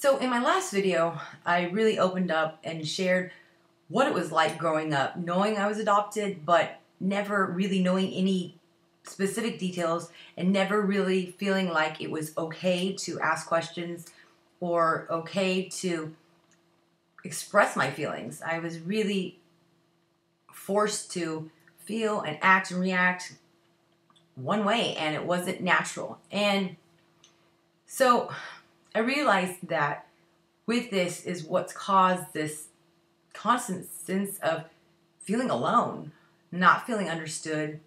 So in my last video, I really opened up and shared what it was like growing up, knowing I was adopted, but never really knowing any specific details and never really feeling like it was okay to ask questions or okay to express my feelings. I was really forced to feel and act and react one way, and it wasn't natural. And so I realized that with this is what's caused this constant sense of feeling alone, not feeling understood,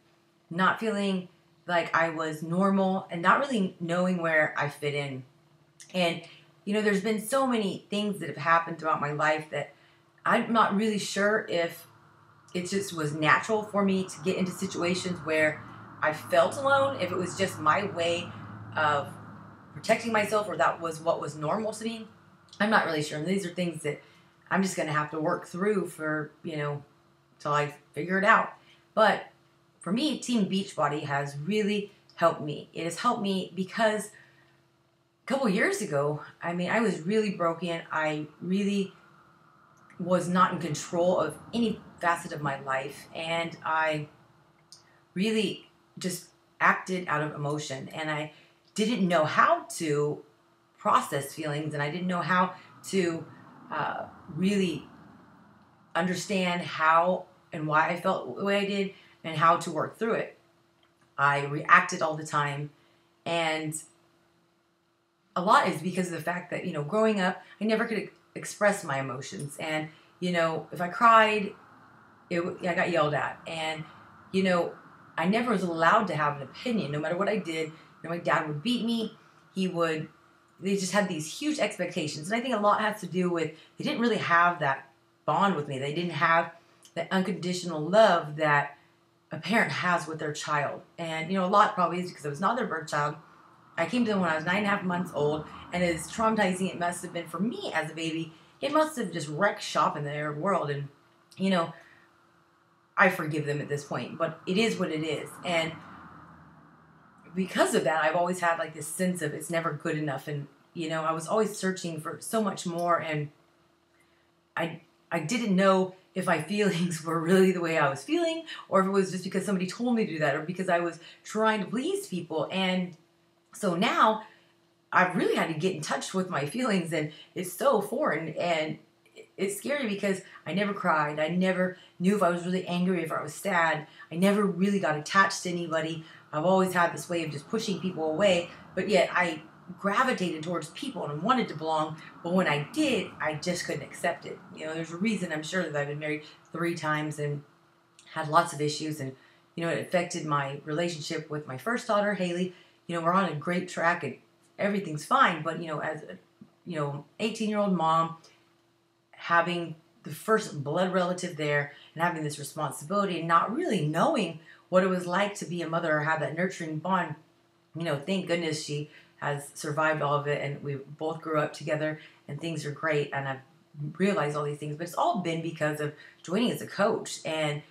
not feeling like I was normal, and not really knowing where I fit in. And, there's been so many things that have happened throughout my life that I'm not really sure if it just was natural for me to get into situations where I felt alone, if it was just my way of protecting myself or that was what was normal to me. I'm not really sure. And these are things that I'm just going to have to work through for, till I figure it out. But for me, Team Beachbody has really helped me. It has helped me because a couple years ago, I was really broken. I really was not in control of any facet of my life. And I really just acted out of emotion. And I didn't know how to process feelings, and I didn't know how to really understand how and why I felt the way I did and how to work through it. I reacted all the time, and a lot is because of the fact that, growing up, I never could express my emotions. And, if I cried, I got yelled at. And, I never was allowed to have an opinion. No matter what I did, my dad would beat me. They just had these huge expectations. And I think a lot has to do with they didn't really have that bond with me. They didn't have that unconditional love that a parent has with their child. And, a lot probably is because I was not their birth child. I came to them when I was 9.5 months old, and as traumatizing it must have been for me as a baby, it must have just wrecked shop in their world. And, I forgive them at this point, but it is what it is. And because of that, I've always had like this sense of it's never good enough. And, I was always searching for so much more. And I didn't know if my feelings were really the way I was feeling, or if it was just because somebody told me to do that, or because I was trying to please people. And so now I've really had to get in touch with my feelings, and it's so foreign. And it's scary because I never cried. I never knew if I was really angry, if I was sad. I never really got attached to anybody. I've always had this way of just pushing people away, but yet I gravitated towards people and wanted to belong. But when I did, I just couldn't accept it. There's a reason, I'm sure, that I've been married 3 times and had lots of issues. And, it affected my relationship with my first daughter, Haley. We're on a great track and everything's fine. But, as a, 18-year-old mom, having the first blood relative there and having this responsibility and not really knowing what it was like to be a mother or have that nurturing bond, thank goodness she has survived all of it, and we both grew up together and things are great, and I've realized all these things. But it's all been because of joining as a coach, and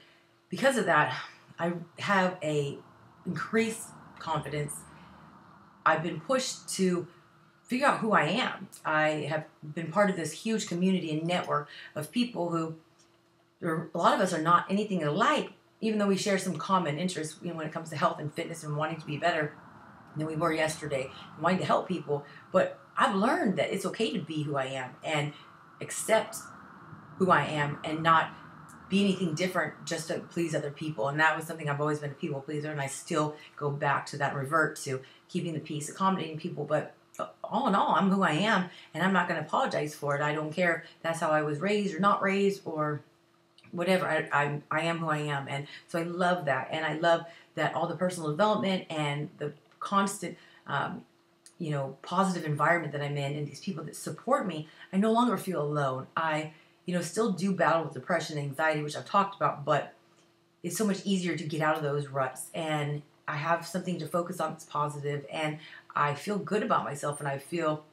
because of that, I have a increased confidence. I've been pushed to figure out who I am. I have been part of this huge community and network of people who, a lot of us are not anything alike, even though we share some common interests, when it comes to health and fitness and wanting to be better than we were yesterday, and wanting to help people. But I've learned that it's okay to be who I am and accept who I am and not be anything different just to please other people. And that was something I've always been a people pleaser, and I still go back to that, revert to keeping the peace, accommodating people. But all in all, I'm who I am, and I'm not going to apologize for it. I don't care if that's how I was raised or not raised or whatever. I am who I am. And so I love that. And I love that all the personal development and the constant, positive environment that I'm in and these people that support me, I no longer feel alone. I, still do battle with depression and anxiety, which I've talked about, but it's so much easier to get out of those ruts. And I have something to focus on that's positive, and I feel good about myself, and I feel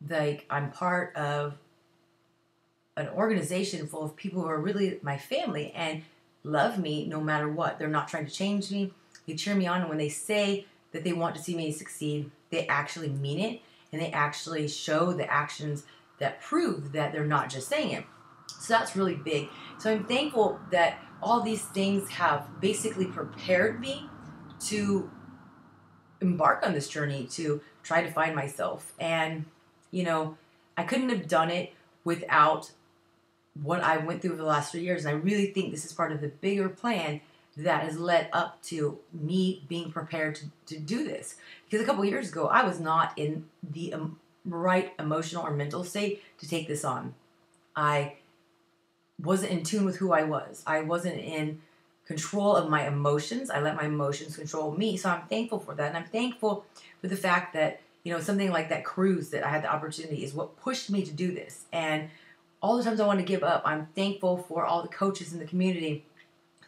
like I'm part of an organization full of people who are really my family and love me no matter what. They're not trying to change me. They cheer me on, and when they say that they want to see me succeed, they actually mean it. and they actually show the actions that prove that they're not just saying it. So that's really big. So I'm thankful that all these things have basically prepared me to embark on this journey to try to find myself. And, you know, I couldn't have done it without what I went through over the last 3 years. And I really think this is part of the bigger plan that has led up to me being prepared to do this. Because a couple of years ago, I was not in the right emotional or mental state to take this on. I wasn't in tune with who I was. I wasn't in control of my emotions. I let my emotions control me. So I'm thankful for that. And I'm thankful for the fact that, you know, something like that cruise that I had the opportunity is what pushed me to do this. And all the times I wanted to give up, I'm thankful for all the coaches in the community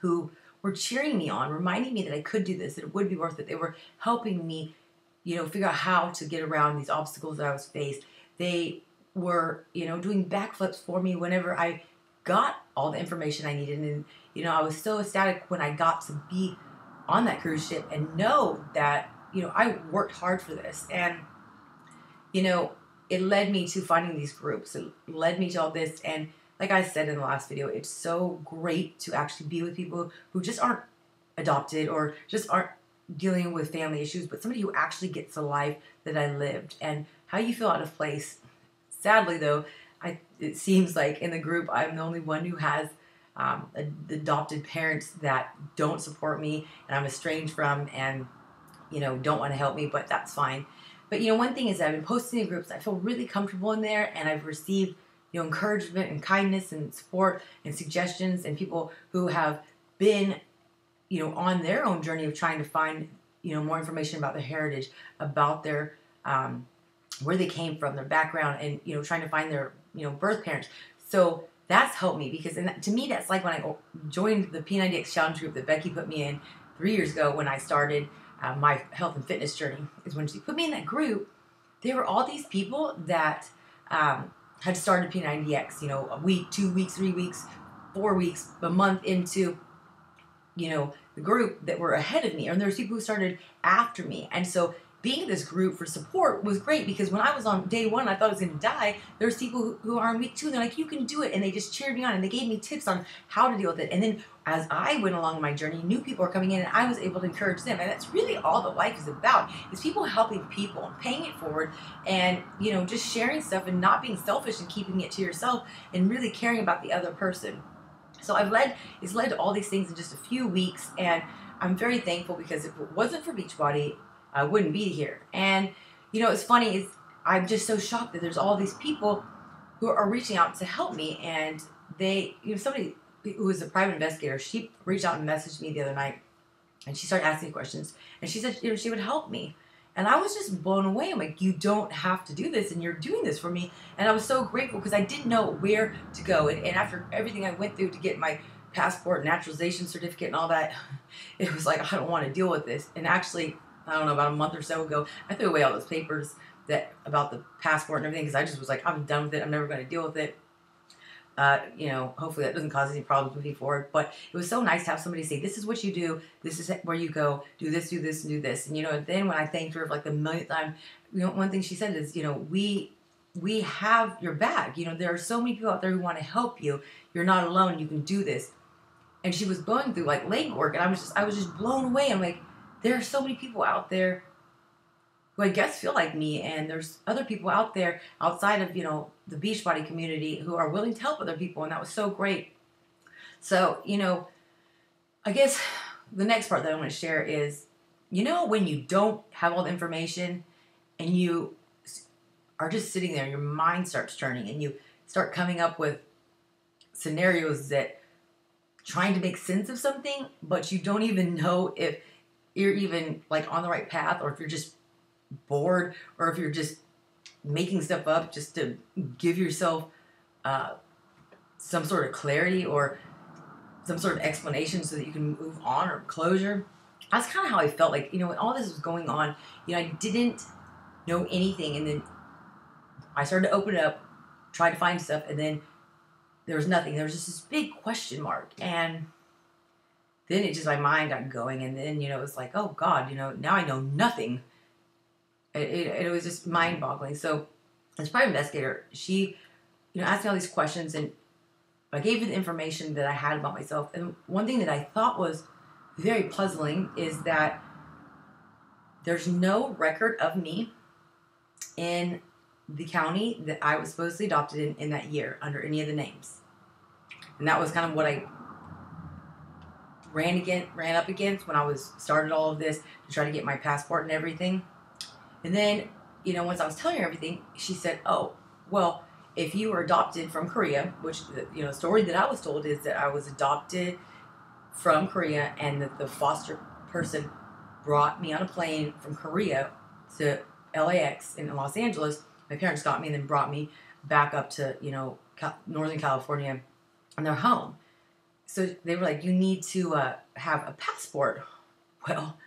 who were cheering me on, reminding me that I could do this, that it would be worth it. They were helping me, you know, figure out how to get around these obstacles that I was faced. They were, you know, doing backflips for me whenever I got all the information I needed. And, you know, I was so ecstatic when I got to be on that cruise ship and know that, you know, I worked hard for this. And, you know, it led me to finding these groups. It led me to all this. And like I said in the last video, it's so great to actually be with people who just aren't adopted or just aren't dealing with family issues, but somebody who actually gets the life that I lived. And how you feel out of place. Sadly, though, it seems like in the group, I'm the only one who has adopted parents that don't support me and I'm estranged from and, you know, don't want to help me, but that's fine. But, you know, one thing is that I've been posting in groups. I feel really comfortable in there, and I've received, you know, encouragement and kindness and support and suggestions and people who have been, you know, on their own journey of trying to find, you know, more information about their heritage, about their, where they came from, their background, and, you know, trying to find their, you know, birth parents. So that's helped me because, and to me, that's like when I joined the P90X challenge group that Becky put me in 3 years ago when I started my health and fitness journey. Is when she put me in that group, there were all these people that had started P90X, you know, a week, 2 weeks, 3 weeks, 4 weeks, a month into, you know, the group that were ahead of me. And there was people who started after me. And so being in this group for support was great because when I was on day one, I thought I was going to die. There's people who are on week 2, and they're like, you can do it. And they just cheered me on, and they gave me tips on how to deal with it. And then as I went along my journey, new people are coming in, and I was able to encourage them. And that's really all that life is about, is people helping people and paying it forward and, you know, just sharing stuff and not being selfish and keeping it to yourself and really caring about the other person. So it's led to all these things in just a few weeks, and I'm very thankful because if it wasn't for Beachbody, I wouldn't be here. And, you know, it's funny, is I'm just so shocked that there's all these people who are reaching out to help me. And they, you know, somebody who was a private investigator, she reached out and messaged me the other night, and she started asking questions. And she said, you know, she would help me. And I was just blown away. I'm like, you don't have to do this, and you're doing this for me. And I was so grateful because I didn't know where to go. And after everything I went through to get my passport, naturalization certificate, and all that, it was like, I don't want to deal with this. And actually, I don't know, about a month or so ago, I threw away all those papers that about the passport and everything because I just was like, I'm done with it. I'm never going to deal with it. You know, hopefully that doesn't cause any problems moving forward. But it was so nice to have somebody say, this is what you do. This is where you go. Do this, and do this. And, you know, then when I thanked her like the millionth time, you know, one thing she said is, you know, we have your back. You know, there are so many people out there who want to help you. You're not alone. You can do this. And she was going through like leg work, and I was just blown away. I'm like, there are so many people out there who I guess feel like me, and there's other people out there outside of, you know, the Beachbody community who are willing to help other people, and that was so great. So, you know, I guess the next part that I want to share is, you know, when you don't have all the information and you are just sitting there and your mind starts turning and you start coming up with scenarios that trying to make sense of something, but you don't even know if you're even like on the right path, or if you're just bored, or if you're just making stuff up just to give yourself some sort of clarity or some sort of explanation so that you can move on or closure. That's kind of how I felt like, you know, when all this was going on, you know, I didn't know anything, and then I started to open it up, try to find stuff, and then there was nothing. There was just this big question mark, and then it just, my mind got going, and then, you know, it was like, oh God, you know, now I know nothing. It was just mind-boggling. So this private investigator, she, asked me all these questions, and I gave her the information that I had about myself. And one thing that I thought was very puzzling is that there's no record of me in the county that I was supposedly adopted in that year under any of the names. And that was kind of what I ran up against when I started all of this to try to get my passport and everything. And then, once I was telling her everything, she said, "Oh, well, if you were adopted from Korea," which, the story that I was told is that I was adopted from Korea, and that the foster person brought me on a plane from Korea to LAX in Los Angeles. My parents got me and then brought me back up to, Northern California and their home. So they were like, "You need to have a passport." Well,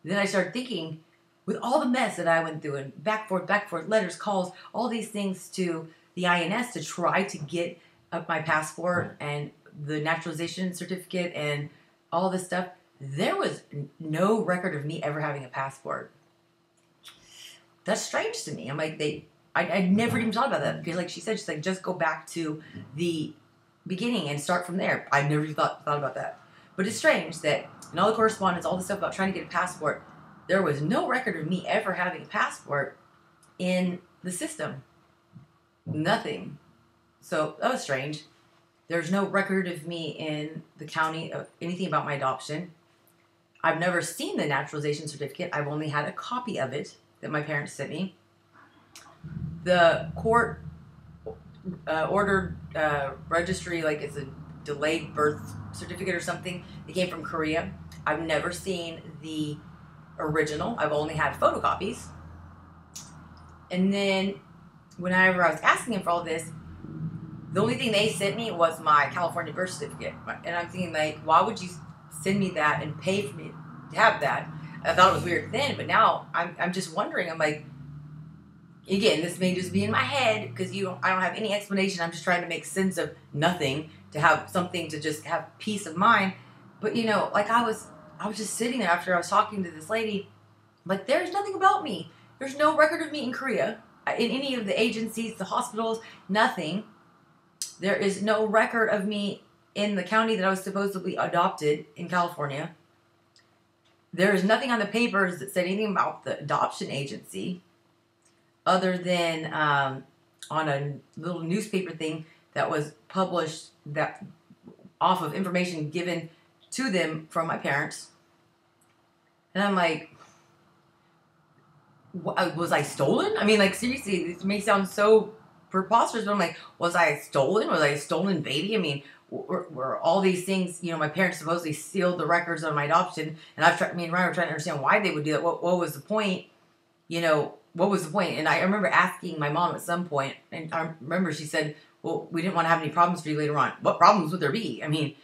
then I started thinking, with all the mess that I went through, and back forth, letters, calls, all these things to the INS to try to get up my passport and the naturalization certificate and all this stuff, there was no record of me ever having a passport. That's strange to me. I'm like, I never even thought about that, because like she said, she's like, just go back to the beginning and start from there. I never thought about that. But it's strange that in all the correspondence, all the stuff about trying to get a passport, there was no record of me ever having a passport in the system. Nothing. So that was strange. There's no record of me in the county of anything about my adoption. I've never seen the naturalization certificate. I've only had a copy of it that my parents sent me. The court ordered registry, like it's a delayed birth certificate or something. It came from Korea. I've never seen the original. I've only had photocopies. And then whenever I was asking him for all this, the only thing they sent me was my California birth certificate. And I'm thinking, like, why would you send me that and pay for me to have that? I thought it was weird then, but now I'm just wondering. I'm like, again, this may just be in my head, because I don't have any explanation. I'm just trying to make sense of nothing, to have something to just have peace of mind. But like I was just sitting there after I was talking to this lady, like, there's nothing about me. There's no record of me in Korea, in any of the agencies, the hospitals, nothing. There is no record of me in the county that I was supposedly adopted in California. There is nothing on the papers that said anything about the adoption agency, other than on a little newspaper thing that was published that off of information given to them from my parents. And I'm like, was I stolen? I mean, like, seriously, this may sound so preposterous, but I'm like, was I stolen? Was I a stolen baby? I mean, were all these things, my parents supposedly sealed the records of my adoption, and me and Ryan were trying to understand why they would do that. What was the point? What was the point? And I remember asking my mom at some point, and I remember she said, "Well, we didn't want to have any problems for you later on." What problems would there be? I mean,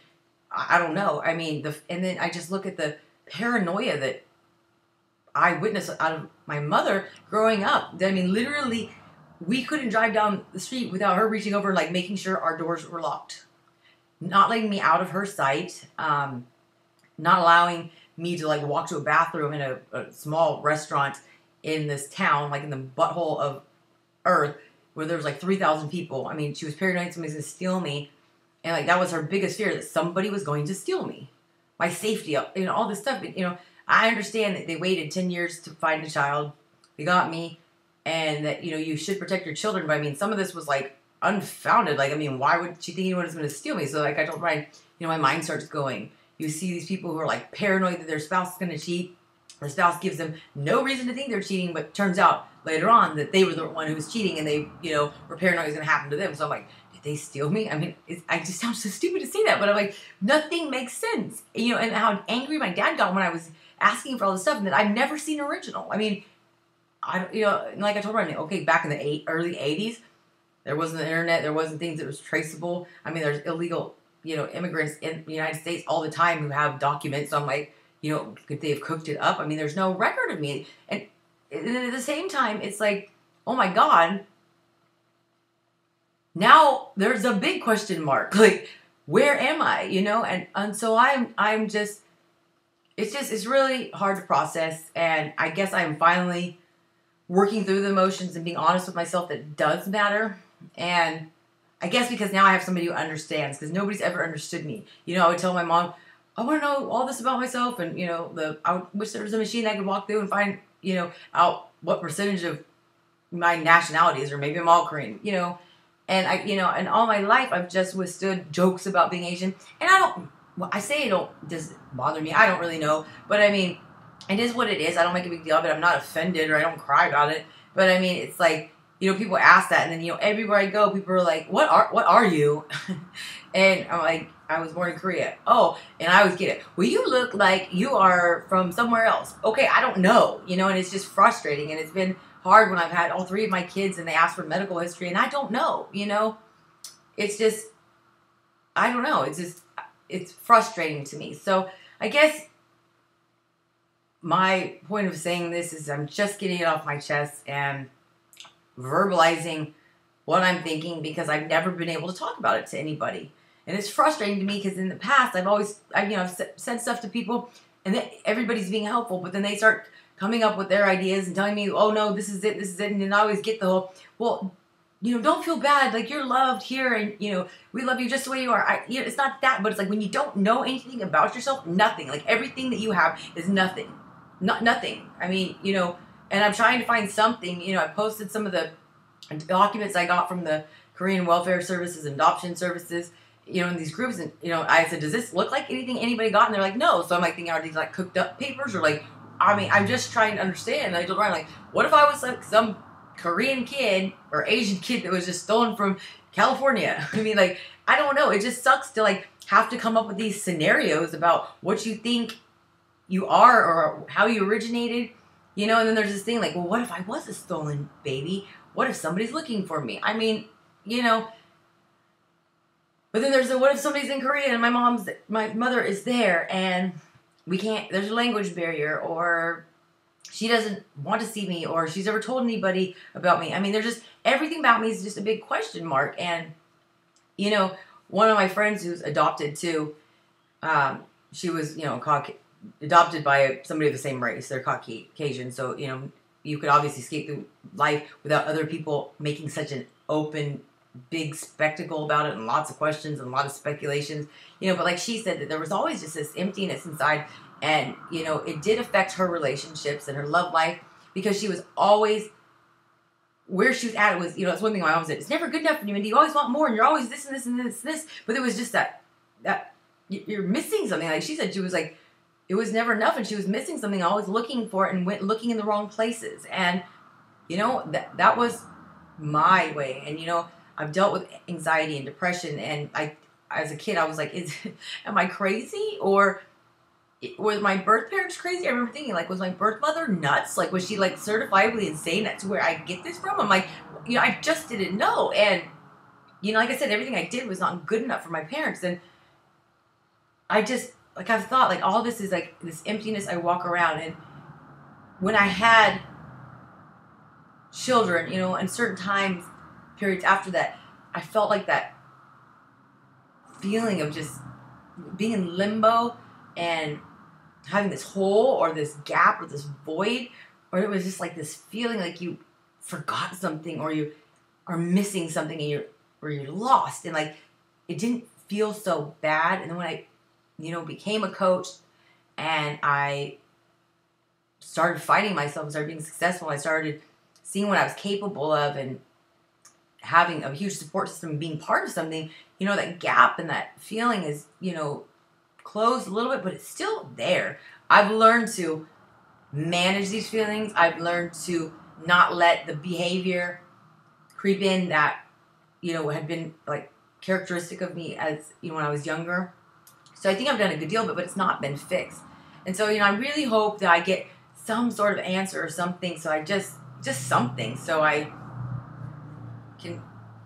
I don't know. I mean, and then I just look at the paranoia that I witnessed out of my mother growing up. I mean, literally, we couldn't drive down the street without her reaching over, like, making sure our doors were locked, not letting me out of her sight, not allowing me to, like, walk to a bathroom in a small restaurant in this town, like in the butthole of earth, where there was like 3,000 people. I mean, she was paranoid somebody's going to steal me. And like, that was her biggest fear, that somebody was going to steal me. My safety, all this stuff. I understand that they waited 10 years to find a child. They got me. And that, you should protect your children. But I mean, some of this was like unfounded. Like, I mean, why would she think anyone was going to steal me? So like, I told Ryan, my mind starts going. You see these people who are like paranoid that their spouse is going to cheat. Their spouse gives them no reason to think they're cheating, but turns out later on that they were the one who was cheating, and they, were paranoid it was going to happen to them. So I'm like, did they steal me? I mean, I just sound so stupid to say that, but I'm like, nothing makes sense. And how angry my dad got when I was asking for all this stuff, and that I've never seen original. I mean, like I told Ryan, okay, back in the early 80s, there wasn't the internet, there wasn't things that was traceable. I mean, there's illegal, immigrants in the United States all the time who have documents. So I'm like, could they have cooked it up? I mean, there's no record of me. And at the same time, it's like, oh my God, now there's a big question mark. Like, where am I? And so I'm just, it's really hard to process. And I guess I'm finally working through the emotions and being honest with myself that does matter. And I guess because now I have somebody who understands, because nobody's ever understood me. You know, I would tell my mom, I want to know all this about myself, and, you know, I wish there was a machine I could walk through and find, you know, out what percentage of my nationality is, or maybe I'm all Korean, you know. And and all my life I've just withstood jokes about being Asian. And I say it does bother me. I don't really know. But I mean, it is what it is. I don't make a big deal of it. I'm not offended, or I don't cry about it. But I mean, it's like, you know, people ask that, and then, you know, everywhere I go, people are like, what are you? And I'm like, I was born in Korea. Oh, and I always get it. Well, you look like you are from somewhere else. Okay, I don't know, you know, and it's just frustrating. And it's been hard when I've had all 3 of my kids and they ask for medical history and I don't know, you know. It's just, I don't know. It's frustrating to me. So I guess my point of saying this is I'm just getting it off my chest and verbalizing what I'm thinking, because I've never been able to talk about it to anybody. And it's frustrating to me because in the past I've said stuff to people, and then everybody's being helpful, but then they start coming up with their ideas and telling me, oh no, this is it, and then I always get the whole, well, you know, don't feel bad, like, you're loved here, and, you know, we love you just the way you are. You know, it's not that, but it's like when you don't know anything about yourself, nothing, like everything that you have is nothing. Nothing. I mean, you know, and I'm trying to find something. You know, I posted some of the documents I got from the Korean Welfare Services and Adoption Services, you know, in these groups, and, you know, I said, does this look like anything anybody got? And they're like, no. So I'm like thinking, are these like cooked up papers, or like, I mean, I'm just trying to understand. And I told Ryan, like, what if I was like some Korean kid or Asian kid that was just stolen from California? I mean, like, I don't know. It just sucks to like have to come up with these scenarios about what you think you are or how you originated, you know. And then there's this thing like, well, what if I was a stolen baby? What if somebody's looking for me? I mean, you know. But then there's what if somebody's in Korea and my mother is there and we can't, there's a language barrier, or she doesn't want to see me, or she's never told anybody about me. I mean, there's just, everything about me is just a big question mark. And, you know, one of my friends who's adopted too, she was, you know, adopted by somebody of the same race. They're Caucasian. So, you know, you could obviously escape through life without other people making such an open, big spectacle about it, and lots of questions and a lot of speculations, you know. But like she said, that there was always just this emptiness inside, and, you know, it did affect her relationships and her love life, because she was always, where she was at, it was, you know, it's one thing my mom said, it's never good enough for you, and you always want more, and you're always this and this and this and this. But it was just that you're missing something. Like she said, she was like, it was never enough, and she was missing something, always looking for it, and went looking in the wrong places. And, you know, that was my way. And, you know, I've dealt with anxiety and depression, and as a kid, I was like, am I crazy? Or were my birth parents crazy? I remember thinking, like, was my birth mother nuts? Like, was she, like, certifiably insane? That's where I get this from? I'm like, you know, I just didn't know. And, you know, like I said, everything I did was not good enough for my parents. And I just, like, I've thought, like, all this is, like, this emptiness I walk around. And when I had children, you know, and certain times, periods after that, I felt like that feeling of just being in limbo and having this hole or this gap or this void, or it was just like this feeling like you forgot something, or you are missing something, and you're lost. And like, it didn't feel so bad. And then when I, you know, became a coach and I started fighting myself and started being successful, I started seeing what I was capable of and having a huge support system, being part of something, you know, that gap and that feeling is, you know, closed a little bit, but it's still there. I've learned to manage these feelings. I've learned to not let the behavior creep in that, you know, had been like characteristic of me as, you know, when I was younger. So I think I've done a good deal of it, but it's not been fixed. And so, you know, I really hope that I get some sort of answer or something. So I just something, so I can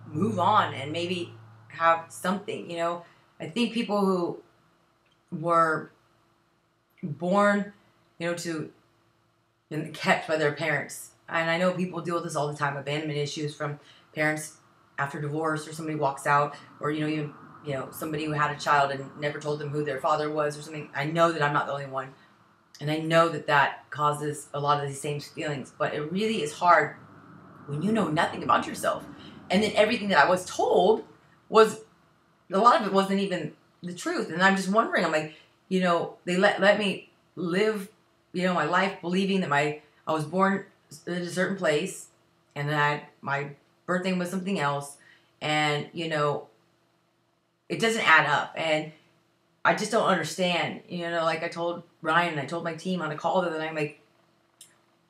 move on and maybe have something, you know. I think people who were born, you know, to and kept by their parents, and I know people deal with this all the time, abandonment issues from parents after divorce, or somebody walks out, or, you know, even, you know, somebody who had a child and never told them who their father was or something. I know that I'm not the only one. And I know that that causes a lot of these same feelings, but it really is hard when you know nothing about yourself. And then everything that I was told was, a lot of it wasn't even the truth. And I'm just wondering, I'm like, you know, they let me live, you know, my life believing that I was born in a certain place and that my birth name was something else. And, you know, it doesn't add up. And I just don't understand, you know, like I told Ryan and I told my team on a call the other night, I'm like,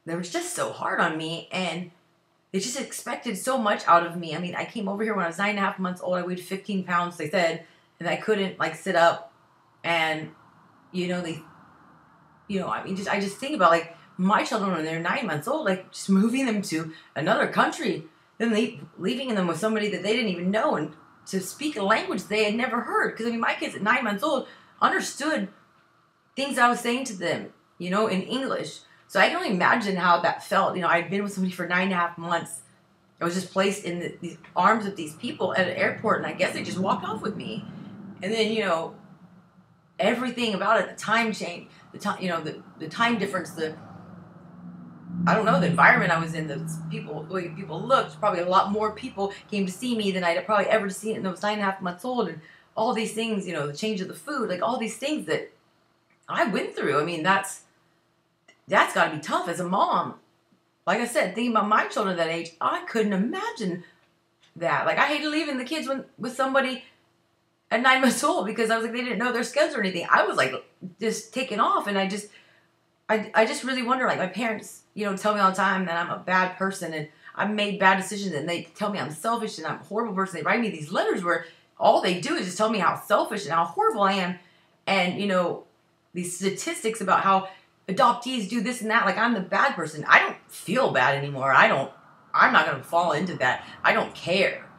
they were just so hard on me and they just expected so much out of me. I mean, I came over here when I was 9.5 months old. I weighed 15 pounds, they said, and I couldn't like sit up. And, you know, I mean, I just think about like my children when they're 9 months old, like just moving them to another country, then leaving them with somebody that they didn't even know and to speak a language they had never heard. Because, I mean, my kids at 9 months old understood things I was saying to them, you know, in English. So I can only imagine how that felt. You know, I'd been with somebody for 9.5 months. I was just placed in these arms of these people at an airport, and I guess they just walked off with me. And then, you know, everything about it, the time change, the time, you know, the time difference, I don't know, the environment I was in, the way people looked, probably a lot more people came to see me than I'd probably ever seen it. And I was 9.5 months old, and all these things, you know, the change of the food, like all these things that I went through. I mean, that's got to be tough as a mom. Like I said, thinking about my children at that age, I couldn't imagine that. Like, I hated leaving the kids with somebody at 9 months old because I was like, they didn't know their schedule or anything. I was like just taking off, and I just really wonder, like, my parents, you know, tell me all the time that I'm a bad person and I've made bad decisions, and they tell me I'm selfish and I'm a horrible person. They write me these letters where all they do is just tell me how selfish and how horrible I am. And, you know, these statistics about how adoptees do this and that, like I'm the bad person. I don't feel bad anymore. I'm not going to fall into that. I don't care.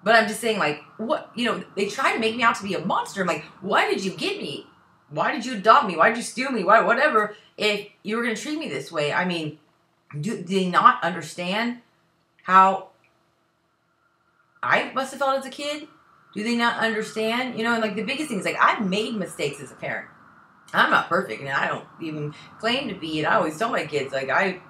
But I'm just saying, like, what, you know, they try to make me out to be a monster. I'm like, why did you get me? Why did you adopt me? Why did you steal me? Why, whatever, if you were going to treat me this way? I mean, do they not understand how I must have felt as a kid? Do they not understand? You know, and like the biggest thing is, like, I've made mistakes as a parent. I'm not perfect, and I don't even claim to be. And I always tell my kids, like, I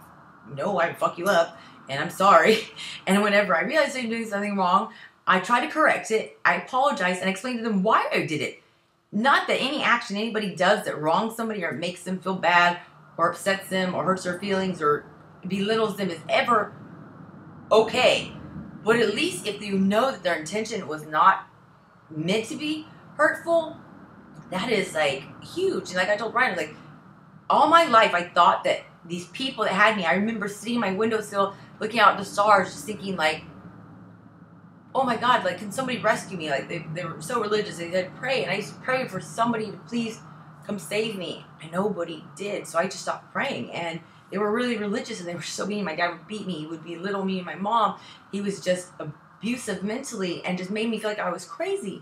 know I fuck you up, and I'm sorry. And whenever I realize I'm doing something wrong, I try to correct it. I apologize and explain to them why I did it. Not that any action anybody does that wrongs somebody or makes them feel bad or upsets them or hurts their feelings or belittles them is ever okay. But at least if you know that their intention was not meant to be hurtful, that is, like, huge. And like I told Brian, like, all my life I thought that these people that had me, I remember sitting in my windowsill looking out at the stars just thinking, like, oh my God, like, can somebody rescue me? Like, they were so religious. They said pray, and I used to pray for somebody to please come save me, and nobody did. So I just stopped praying, and they were really religious, and they were so mean. My dad would beat me. He would belittle me and my mom. He was just abusive mentally and just made me feel like I was crazy.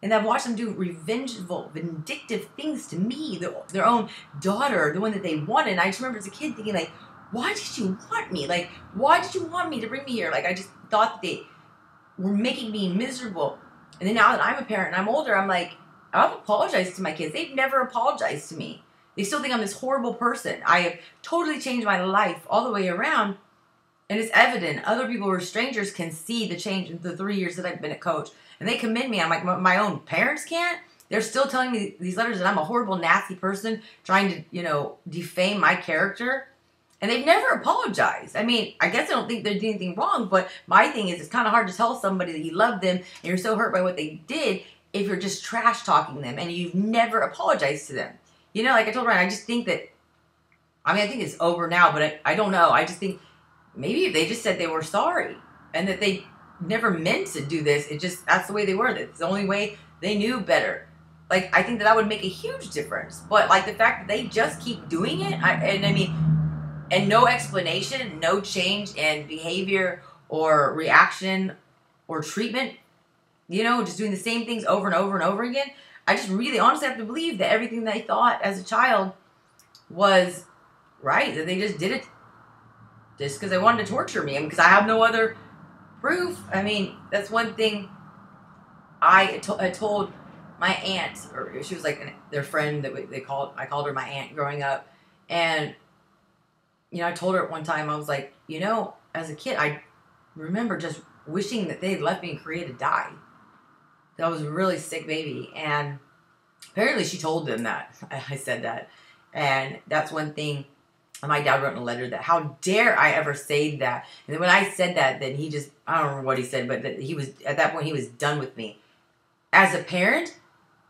And I've watched them do revengeful, vindictive things to me, their own daughter, the one that they wanted. And I just remember as a kid thinking, like, why did you want me? Like, why did you want me to bring me here? Like, I just thought that they were making me miserable. And then now that I'm a parent and I'm older, I'm like, I've apologized to my kids. They've never apologized to me. They still think I'm this horrible person. I have totally changed my life all the way around. And it's evident. Other people who are strangers can see the change in the 3 years that I've been a coach. And they commend me. I'm like, my own parents can't. They're still telling me these letters that I'm a horrible, nasty person trying to, you know, defame my character. And they've never apologized. I mean, I guess I don't think they're doing anything wrong, but my thing is, it's kind of hard to tell somebody that you love them and you're so hurt by what they did if you're just trash talking them and you've never apologized to them. You know, like I told Ryan, I just think that, I mean, I think it's over now, but I don't know. I just think maybe if they just said they were sorry and that they never meant to do this, it just, that's the way they were. It's the only way they knew better. Like, I think that would make a huge difference. But, like, the fact that they just keep doing it, and no explanation, no change in behavior or reaction or treatment, you know, just doing the same things over and over and over again. I just really honestly have to believe that everything they thought as a child was right, that they just did it just because they wanted to torture me, and because I have no other proof. I mean, that's one thing I told my aunt, or she was like their friend that I called her my aunt growing up. And, I told her at one time, I was like, as a kid, I remember just wishing that they had left me and Korea to die. That I was a really sick baby. And apparently she told them that. I said that. And that's one thing my dad wrote in a letter, that how dare I ever say that. And then when I said that, then he just, I don't remember what he said, but that he was, at that point, he was done with me. As a parent,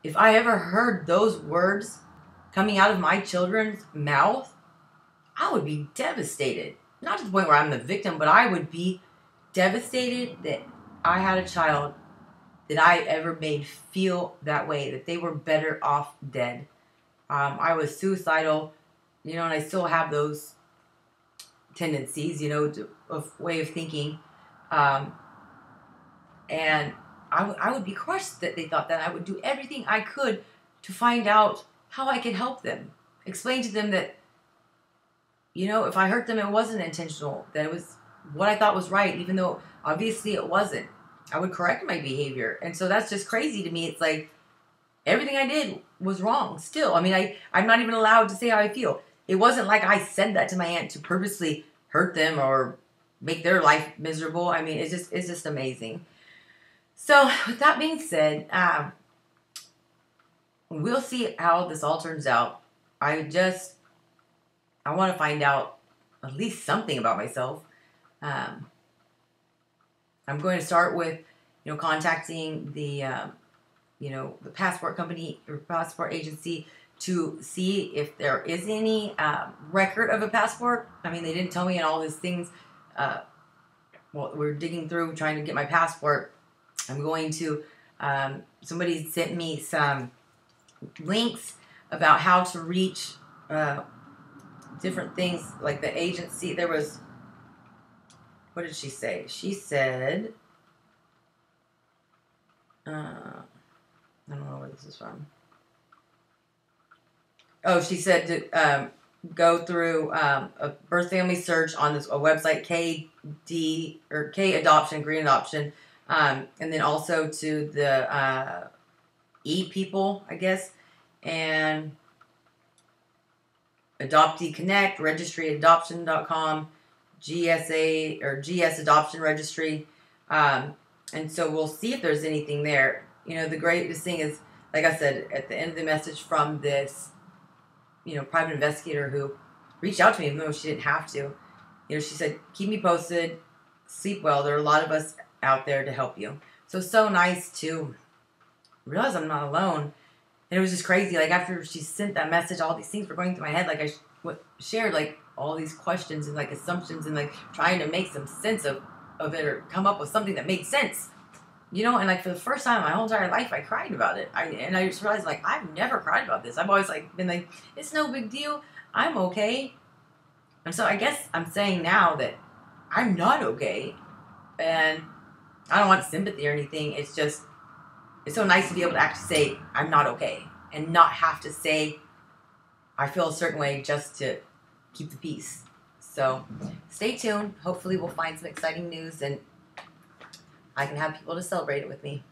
if I ever heard those words coming out of my children's mouth, I would be devastated. Not to the point where I'm the victim, but I would be devastated that I had a child that I ever made feel that way, that they were better off dead. I was suicidal, and I still have those tendencies, of way of thinking. And I would be crushed that they thought that. I would do everything I could to find out how I could help them. Explain to them that, if I hurt them, it wasn't intentional. That it was what I thought was right, even though obviously it wasn't. I would correct my behavior. And so that's just crazy to me. It's like everything I did was wrong still. I mean, I'm not even allowed to say how I feel. It wasn't like I said that to my aunt to purposely hurt them or make their life miserable. I mean, it's just amazing. So with that being said, we'll see how this all turns out. I want to find out at least something about myself. I'm going to start with, contacting the, the passport company or passport agency to see if there is any record of a passport. I mean, they didn't tell me in all these things. We're digging through trying to get my passport. I'm going to, somebody sent me some links about how to reach different things, like the agency. There was, what did she say? She said, I don't know where this is from. Oh, she said to go through a birth family search on a website, KD or K Adoption, Green Adoption, and then also to the E-People, I guess, and Adoptee Connect, registryadoption.com, GSA or GS Adoption Registry. And so we'll see if there's anything there. The greatest thing is, like I said, at the end of the message from this, private investigator who reached out to me, even though she didn't have to. She said, keep me posted, sleep well. There are a lot of us out there to help you. So nice to realize I'm not alone. And it was just crazy. Like, after she sent that message, all these things were going through my head. Like, I shared, like, all these questions and, like, assumptions and, like, trying to make some sense of it or come up with something that made sense. And, like, for the first time in my whole entire life, I cried about it. And I just realized, like, I've never cried about this. I've always, like, been like, it's no big deal. I'm okay. And so I guess I'm saying now that I'm not okay. And I don't want sympathy or anything. It's just, it's so nice to be able to actually say, I'm not okay. And not have to say, I feel a certain way just to keep the peace. So stay tuned. Hopefully we'll find some exciting news and I can have people to celebrate it with me.